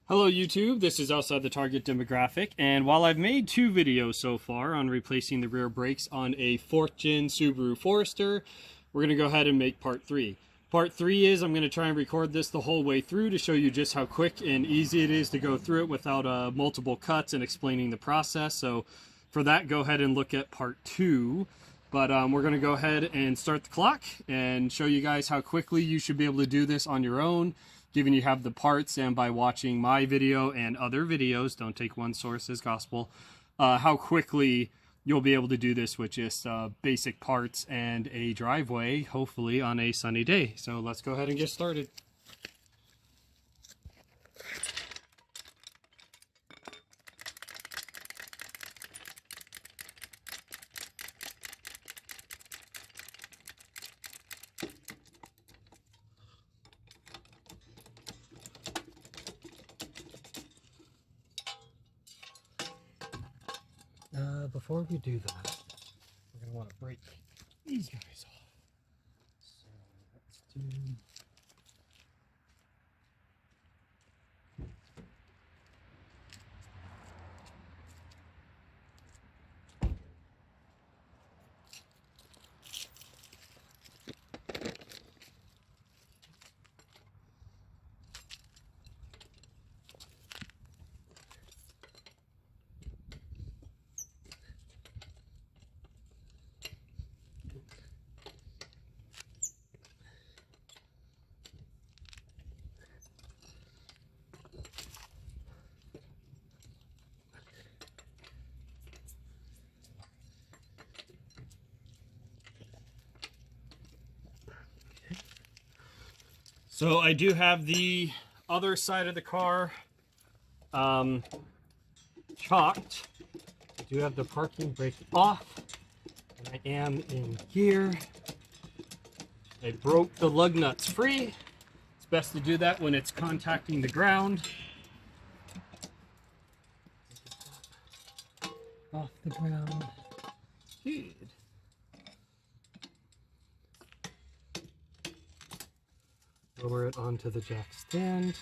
Hello YouTube, this is outside the target demographic, and while I've made 2 videos so far on replacing the rear brakes on a 4th gen Subaru Forester, we're going to go ahead and make part 3. Part 3 is I'm going to try and record this the whole way through to show you just how quick and easy it is to go through it without multiple cuts and explaining the process. So for that, go ahead and look at part 2. But we're going to go ahead and start the clock and show you guys how quickly you should be able to do this on your own, given you have the parts, and by watching my video and other videos, don't take one source as gospel, how quickly you'll be able to do this with just basic parts and a driveway, hopefully on a sunny day. So let's go ahead and get started. Before we do that, we're going to want to break these guys off. So let's do... So I do have the other side of the car chocked. I do have the parking brake off, and I am in gear. I broke the lug nuts free. It's best to do that when it's contacting the ground. Off the ground. Good. Lower it onto the jack stand.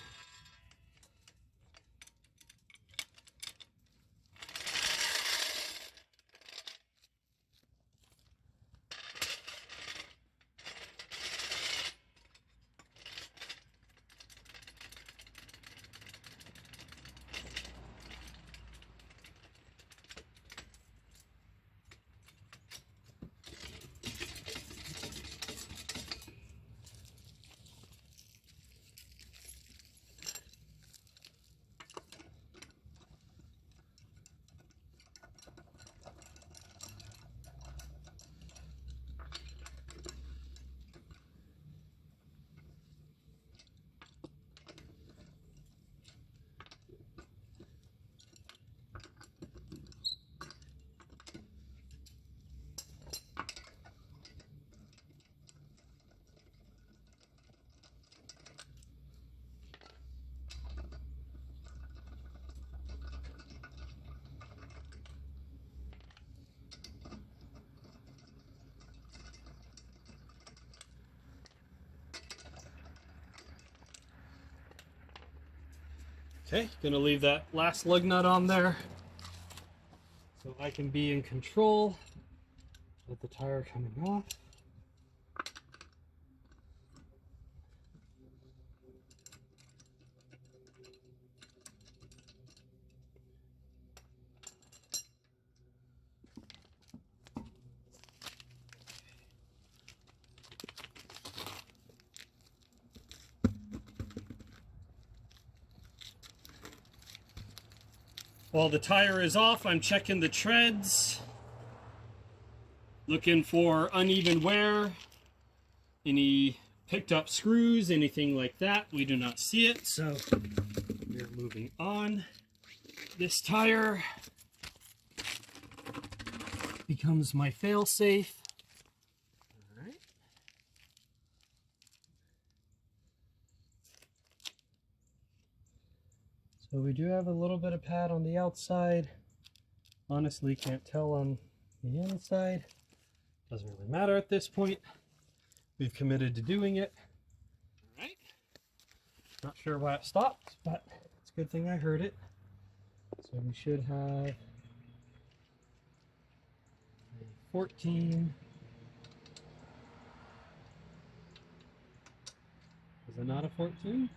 Okay, gonna leave that last lug nut on there so I can be in control with the tire coming off. While the tire is off, I'm checking the treads, looking for uneven wear, any picked up screws, anything like that. We do not see it, so we're moving on. This tire becomes my fail-safe. All right. So we do have a little bit of pad on the outside. Honestly, can't tell on the inside. Doesn't really matter at this point. We've committed to doing it. All right. Not sure why it stopped, but it's Good thing I heard it. So we should have a 14. Is it not a 14?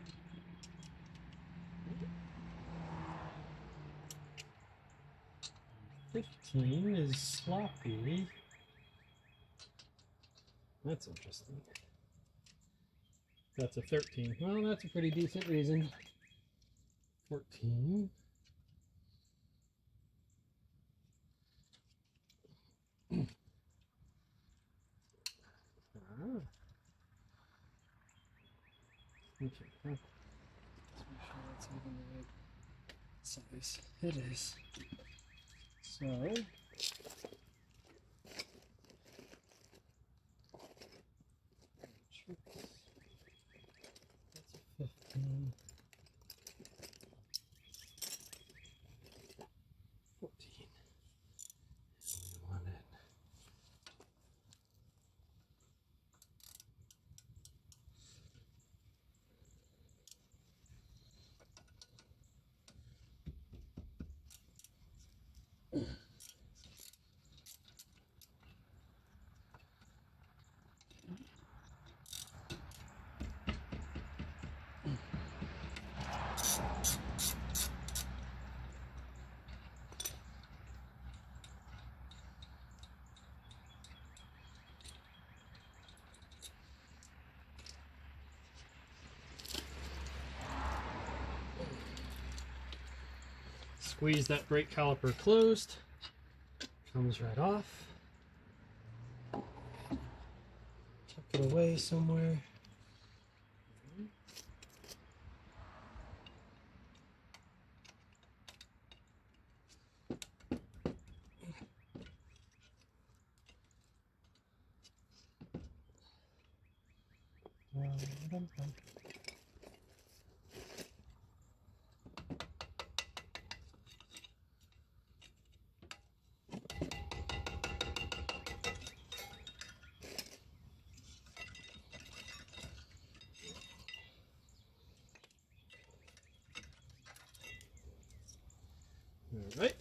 Fifteen is sloppy. That's interesting. That's a 13. Well, that's a pretty decent reason. 14. Okay. Let's make sure that's even the right size. It is. So. That's a 15. 14. We want it. Squeeze that brake caliper closed. Comes right off. Tuck it away somewhere. Alright,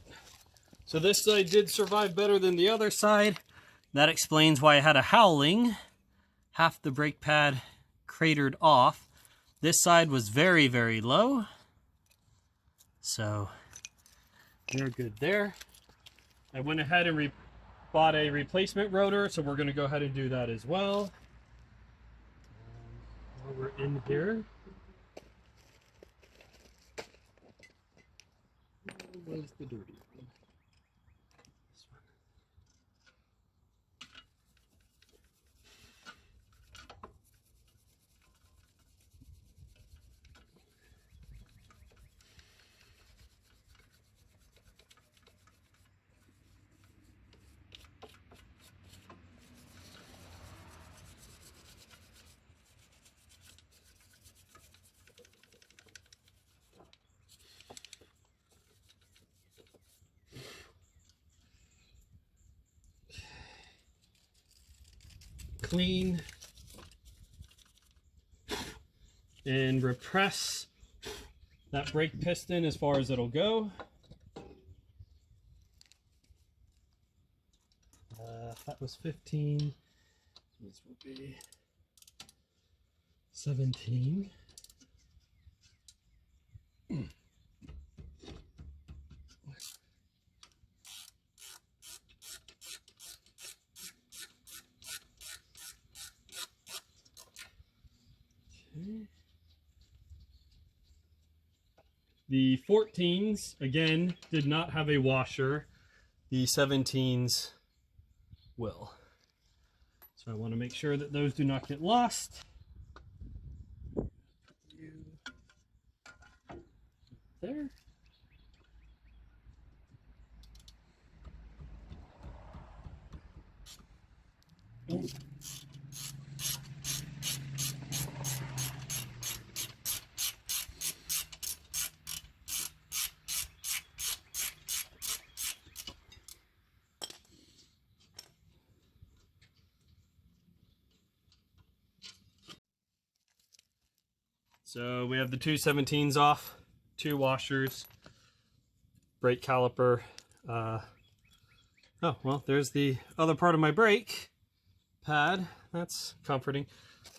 so this side did survive better than the other side. That explains why I had a howling. Half the brake pad cratered off. This side was very, very low. So, they're good there. I went ahead and bought a replacement rotor, so we're going to go ahead and do that as well. While we're in here. Where's the dirty one? This one. Clean and repress that brake piston as far as it'll go. That was 15. This will be 17. The 14s, again, did not have a washer. The 17s will. So I want to make sure that those do not get lost. There. Oh. So we have the two 17s off. 2 washers, brake caliper. Oh, well, there's the other part of my brake pad. That's comforting.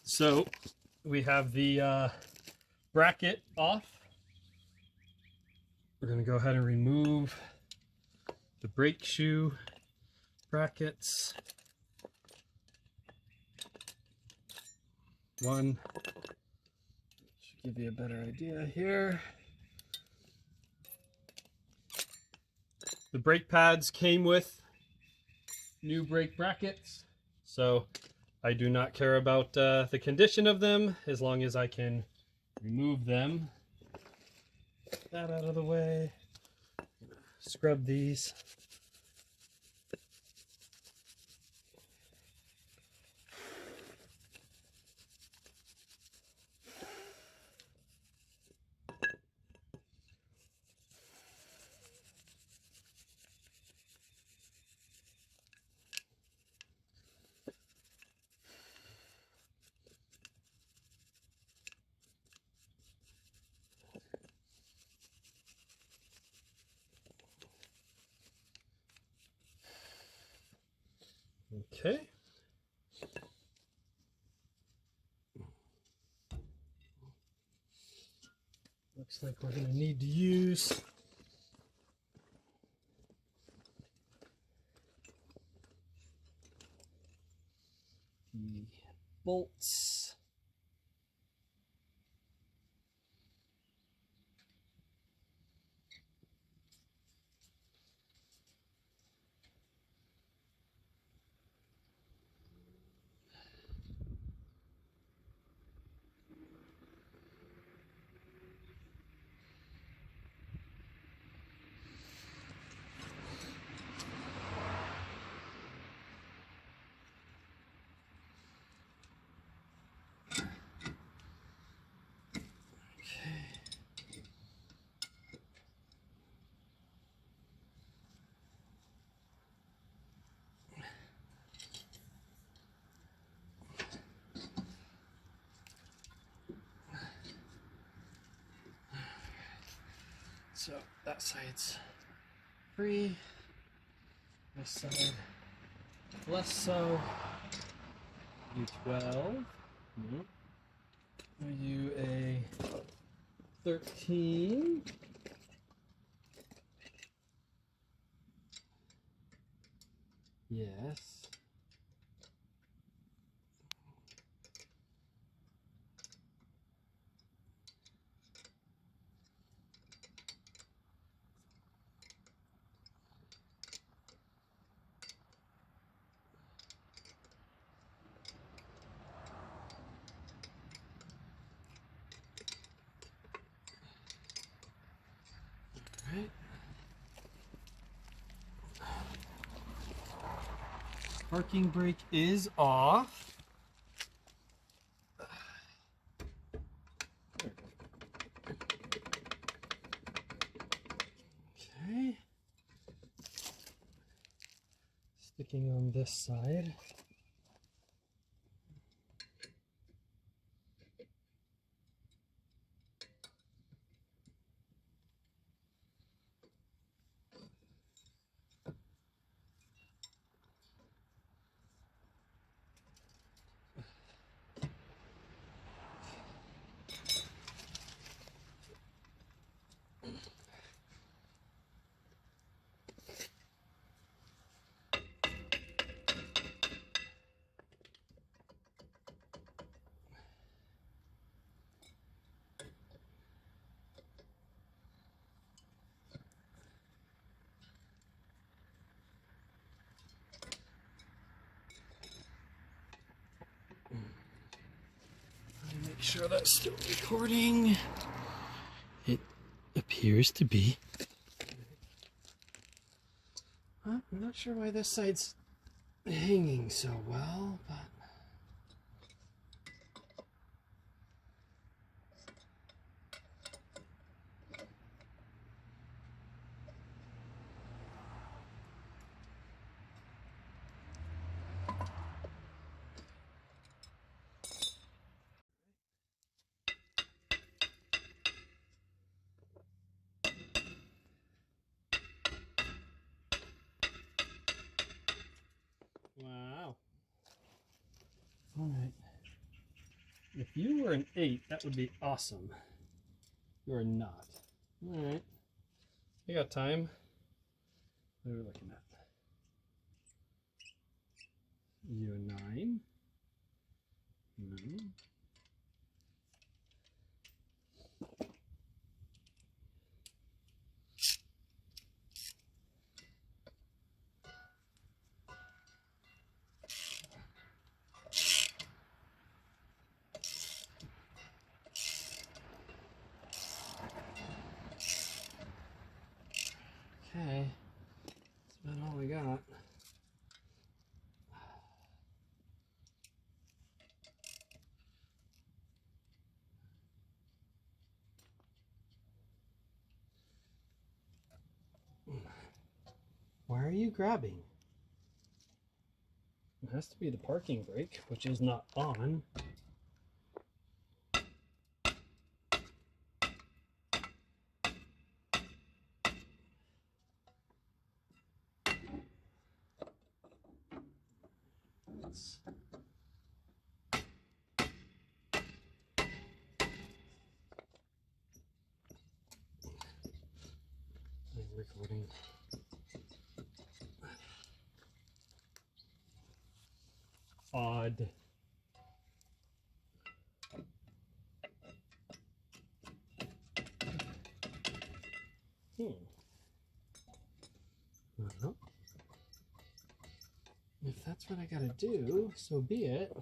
So we have the bracket off. We're going to go ahead and remove the brake shoe brackets. One should give you a better idea here. The brake pads came with new brake brackets, so I do not care about the condition of them as long as I can remove them. Get that out of the way. Scrub these. Okay. Looks like we're going to need to use the bolts. So that side's free, this side less so. U12. Are you a 13? Yes. Right. Parking brake is off. Okay. Sticking on this side. Make sure that's still recording. It appears to be. I'm not sure why this side's hanging so well, but If you were an 8, that would be awesome. You are not. All right. You got time. What are we looking at? You a 9. No. Okay, that's about all I got. Why are you grabbing? It has to be the parking brake, which is not on. I'm recording. Odd. Well, if that's what I gotta do, so be it.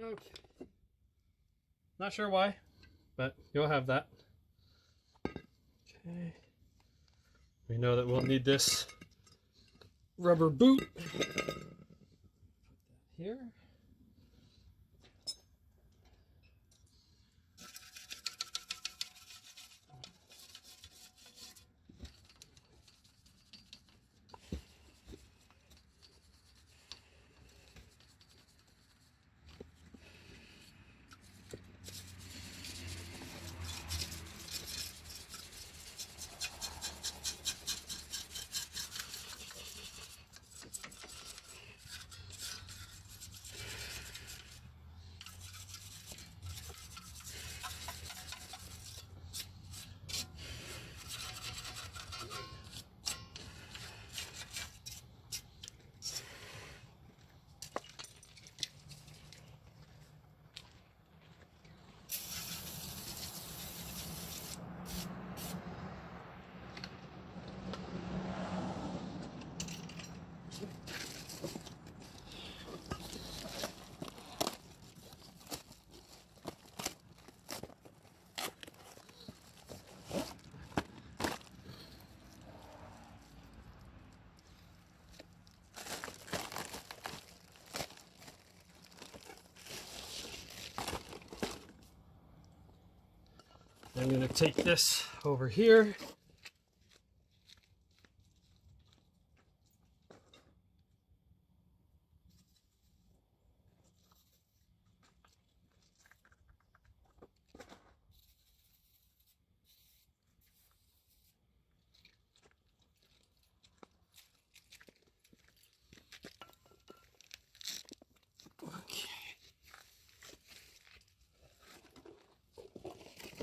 Okay. Not sure why, but you'll have that. Okay. We know that we'll need this rubber boot. Put that here. I'm going to take this over here.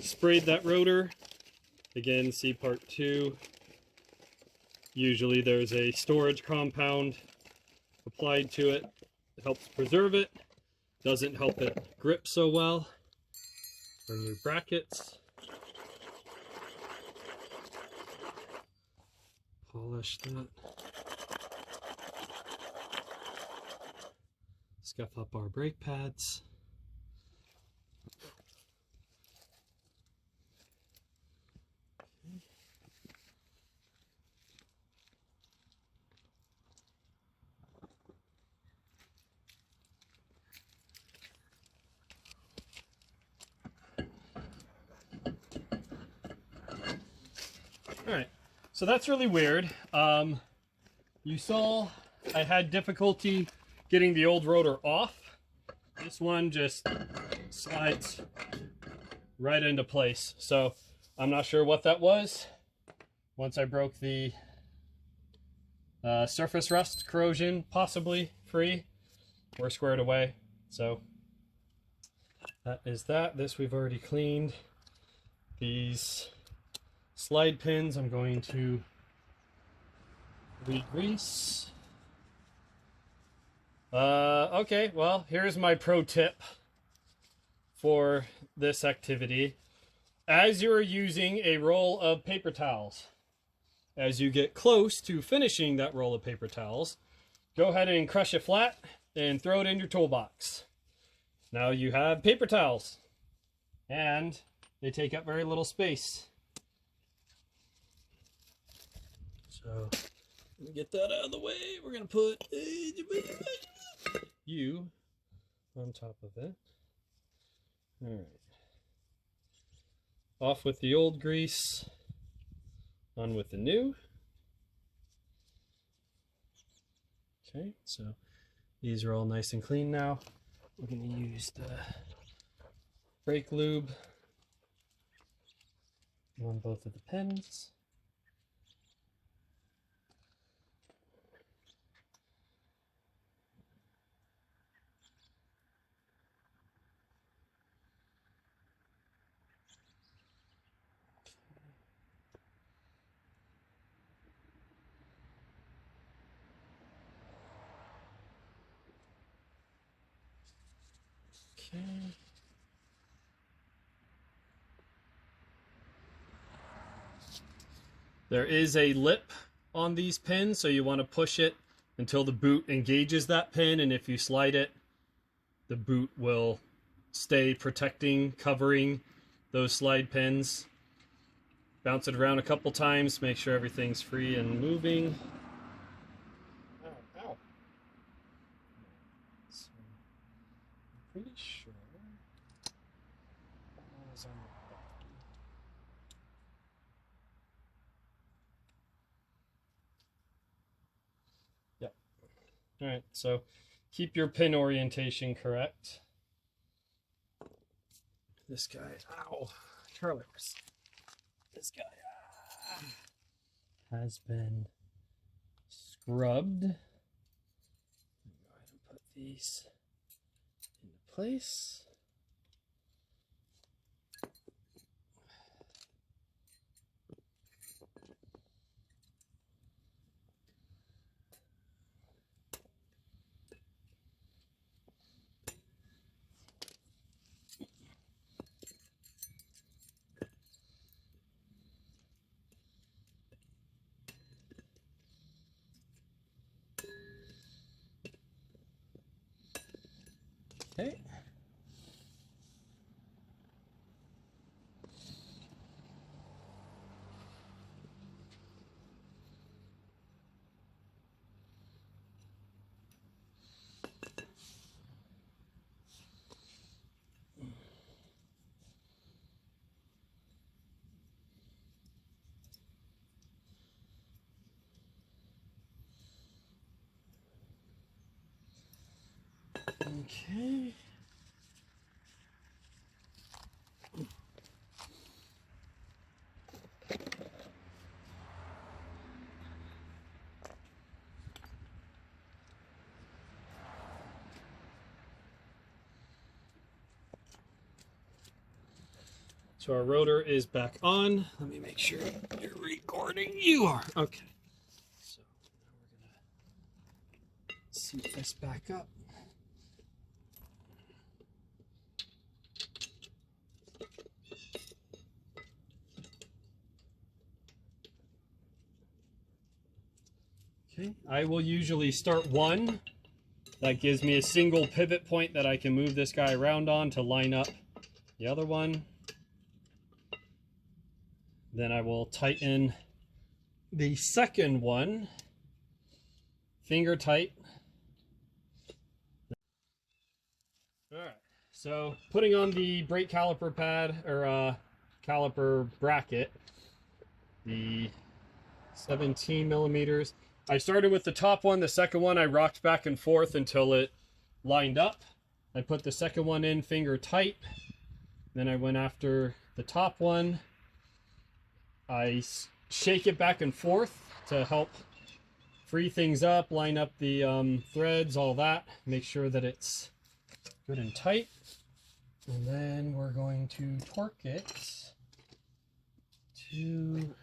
Sprayed that rotor. Again, see part 2. Usually there's a storage compound applied to it. It helps preserve it. Doesn't help it grip so well. Remove brackets. Polish that. Scuff up our brake pads. Alright, so that's really weird. You saw I had difficulty getting the old rotor off. This one just slides right into place. So I'm not sure what that was. Once I broke the surface rust corrosion, possibly free, we're squared away. So that is that. This we've already cleaned. These slide pins I'm going to re-grease. Okay, well, here's my pro tip for this activity. As you're using a roll of paper towels, as you get close to finishing that roll of paper towels, go ahead and crush it flat and throw it in your toolbox. Now you have paper towels, and they take up very little space. So, let me get that out of the way. We're going to put you on top of it. All right. Off with the old grease, on with the new. Okay, so these are all nice and clean now. We're going to use the brake lube on both of the pins. Okay. There is a lip on these pins, so you want to push it until the boot engages that pin, and if you slide it, the boot will stay protecting, covering those slide pins. Bounce it around a couple times, make sure everything's free and moving. Ow, ow. So, I'm pretty sure that was on the bottom. Yep. Alright, so keep your pin orientation correct. This guy, ow, curlers. This guy has been scrubbed. Go ahead and put these into place. Okay. Okay. So our rotor is back on. Let me make sure you're recording. You are. Okay. So now we're going to seat this back up. Okay. I will usually start one. That gives me a single pivot point that I can move this guy around on to line up the other one. Then I will tighten the second one, finger tight. All right, so putting on the brake caliper pad, or caliper bracket, the 17 millimeters. I started with the top one, the second one I rocked back and forth until it lined up. I put the second one in finger tight. Then I went after the top one. I shake it back and forth to help free things up, line up the threads, all that. Make sure that it's good and tight. And then we're going to torque it to...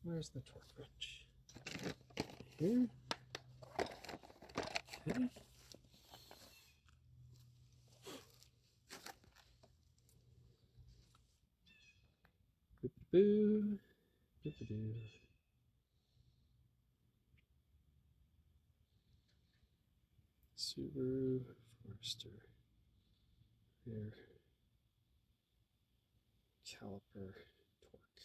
Where's the torque wrench? Here. Okay. Boo. Boo. Subaru Forester rear caliper torque.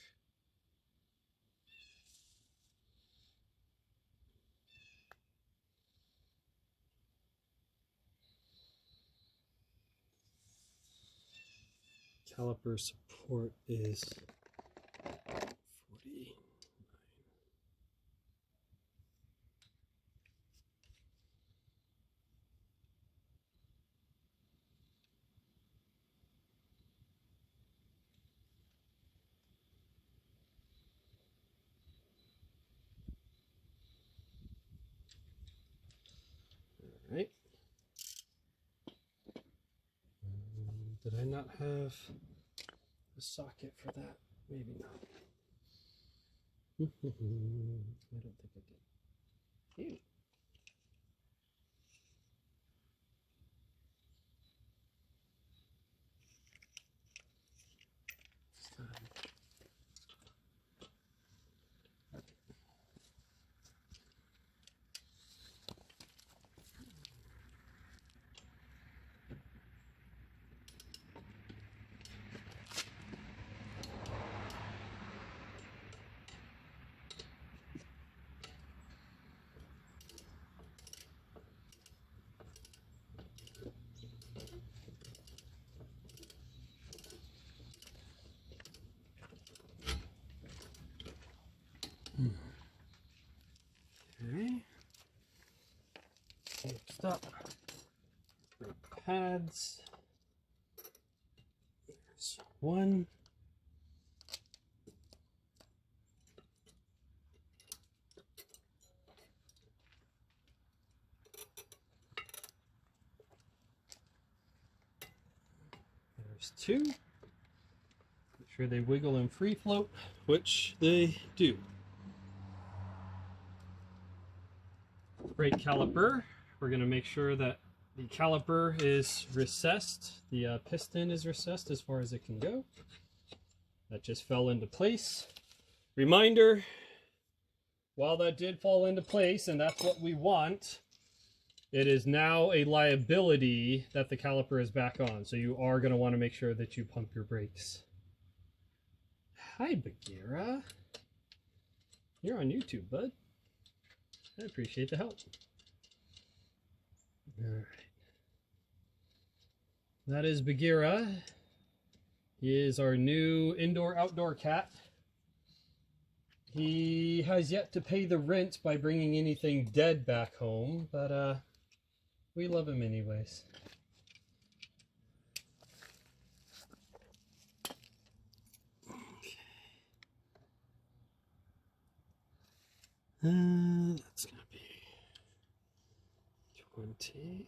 Caliper support is 49. All right. Did I not have a socket for that? Maybe not. I don't think I did. Ew. Okay. Next up, brake pads. There's one. There's two. Make sure they wiggle and free float, which they do. Brake caliper. We're going to make sure that the caliper is recessed. The piston is recessed as far as it can go. That just fell into place. Reminder, while that did fall into place, and that's what we want, it is now a liability that the caliper is back on. So you are going to want to make sure that you pump your brakes. Hi, Bagheera. You're on YouTube, bud. I appreciate the help. All right. That is Bagheera. He is our new indoor-outdoor cat. He has yet to pay the rent by bringing anything dead back home, but we love him anyways. That's gonna be 20.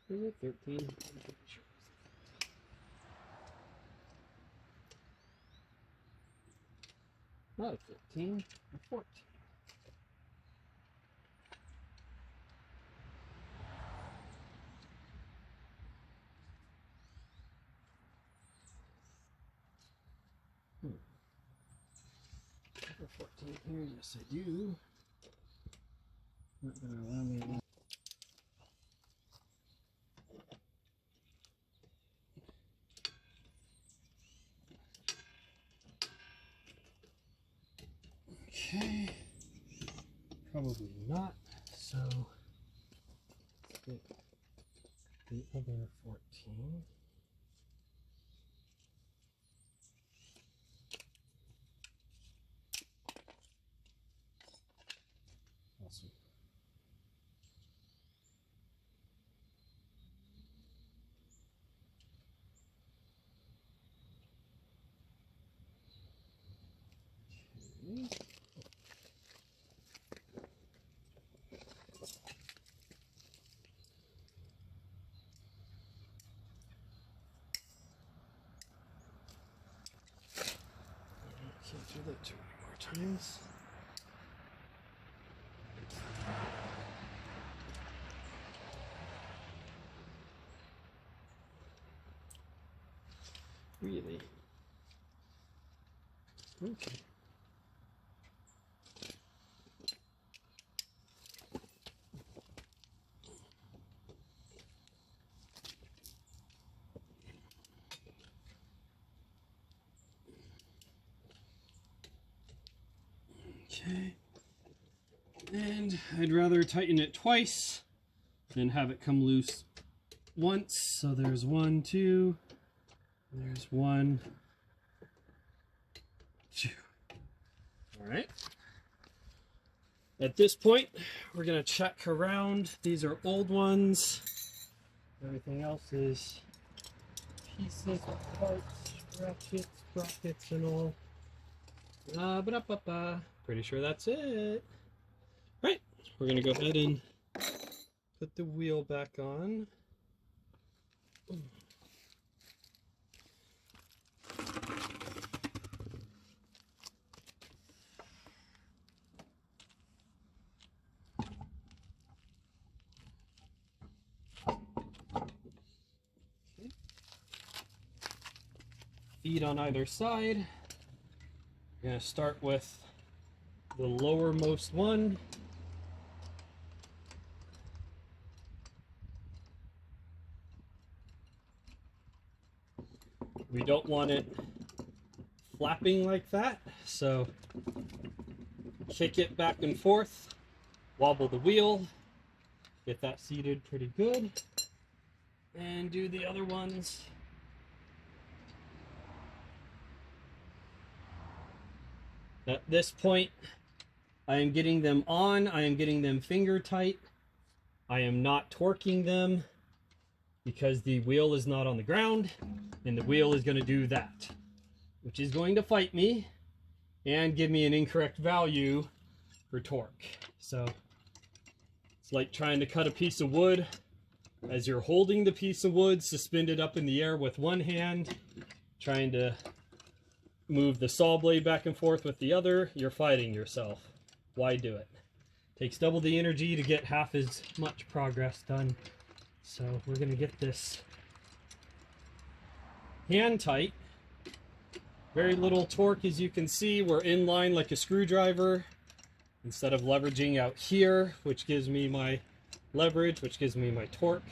Is it 13? Not 15, 14. Number 14 here, yes I do. Not gonna allow me to... Okay, probably not, so the other 14. Awesome. Okay. Can't do that too many more times. Really? Okay. Okay. And I'd rather tighten it twice than have it come loose once. So there's 1, 2, there's 1, 2. All right. At this point, we're going to check around. These are old ones. Everything else is pieces, parts, ratchets, sprockets, and all. Pretty sure that's it. Right, we're going to go ahead and put the wheel back on. Feet on either side. I'm going to start with the lowermost one. We don't want it flapping like that, so kick it back and forth, wobble the wheel, get that seated pretty good, and do the other ones. At this point, I am getting them on, I am getting them finger tight. I am not torquing them because the wheel is not on the ground, and the wheel is going to do that, which is going to fight me and give me an incorrect value for torque. So it's like trying to cut a piece of wood. As you're holding the piece of wood suspended up in the air with one hand, trying to move the saw blade back and forth with the other, you're fighting yourself. Why do it? Takes double the energy to get half as much progress done. So we're going to get this hand tight. Very little torque, as you can see. We're in line like a screwdriver instead of leveraging out here, which gives me my leverage, which gives me my torque.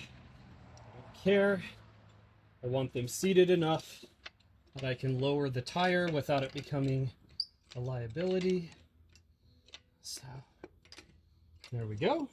I don't care. I want them seated enough that I can lower the tire without it becoming a liability. So there we go.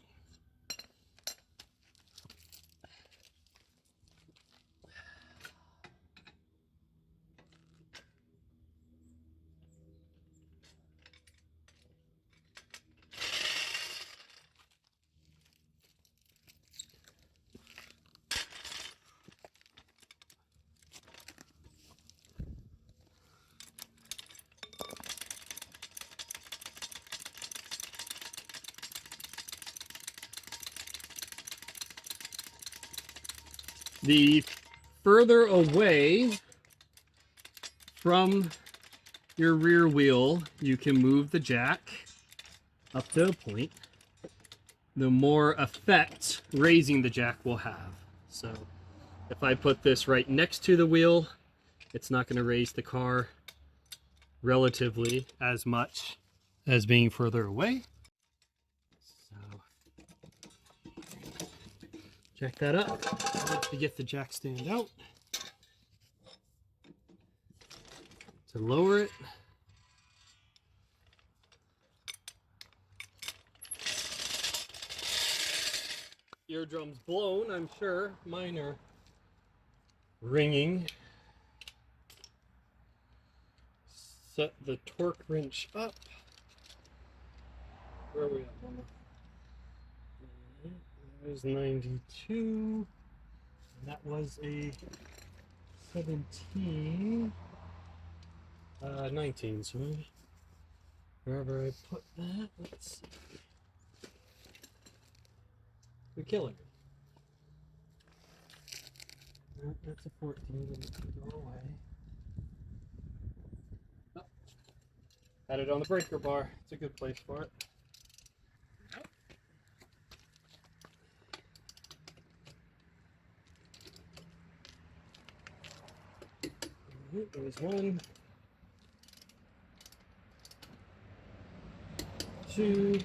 The further away from your rear wheel you can move the jack up to a point, the more effect raising the jack will have. So if I put this right next to the wheel, it's not going to raise the car relatively as much as being further away. Check that up to get the jack stand out. To lower it, eardrums blown, I'm sure. Mine are ringing. Set the torque wrench up. Where are we at, Mama? That was 92. And that was a 17. 19, sorry. Wherever I put that, let's see. We're killing it. No, that's a 14. Go away. Oh. Had it on the breaker bar. It's a good place for it. There's 1, 2,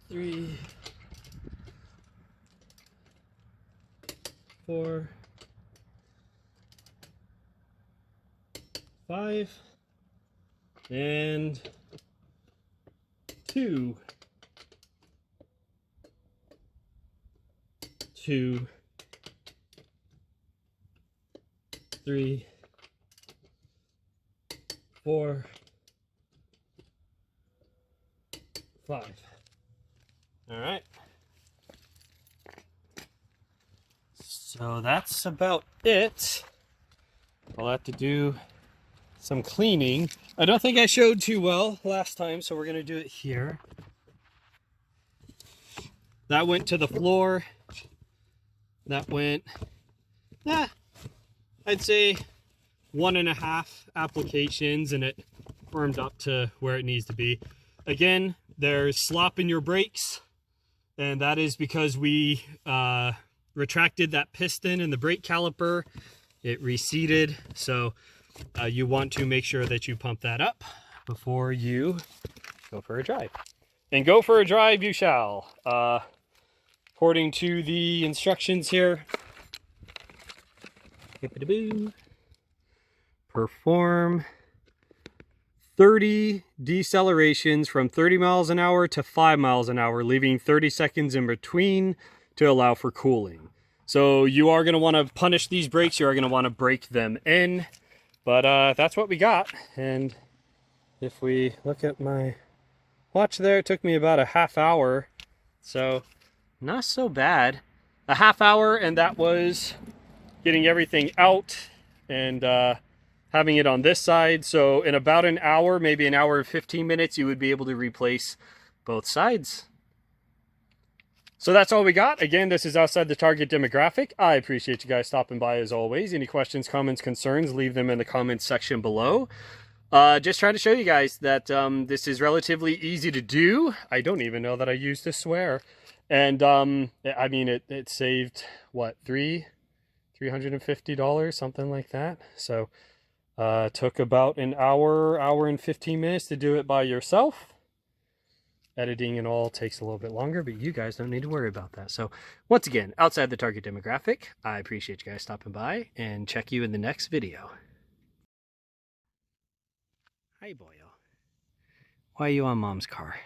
3, 4, 5, and 2, 2, 3, 4, 5. All right. So that's about it. I'll have to do some cleaning. I don't think I showed too well last time, so we're going to do it here. That went to the floor. That went, I'd say 1.5 applications, and it firmed up to where it needs to be. Again, there's slop in your brakes, and that is because we retracted that piston in the brake caliper. It receded, so you want to make sure that you pump that up before you go for a drive. And go for a drive you shall. According to the instructions here, perform 30 decelerations from 30 miles an hour to 5 miles an hour, leaving 30 seconds in between to allow for cooling. So you are going to want to punish these brakes. You are going to want to brake them in. But that's what we got. And if we look at my watch there, it took me about a half hour. So not so bad. A half hour, and that was getting everything out and having it on this side. So in about an hour, maybe an hour and 15 minutes, you would be able to replace both sides. So that's all we got. Again, this is outside the target demographic. I appreciate you guys stopping by as always. Any questions, comments, concerns, leave them in the comments section below. Just trying to show you guys that this is relatively easy to do. I don't even know that I used to swear. And I mean, it saved, what, $350, something like that. So took about an hour, hour and 15 minutes to do it by yourself. Editing and all takes a little bit longer, but you guys don't need to worry about that. So once again, outside the target demographic, I appreciate you guys stopping by, and check you in the next video. Hi, boyo. Why are you on Mom's car?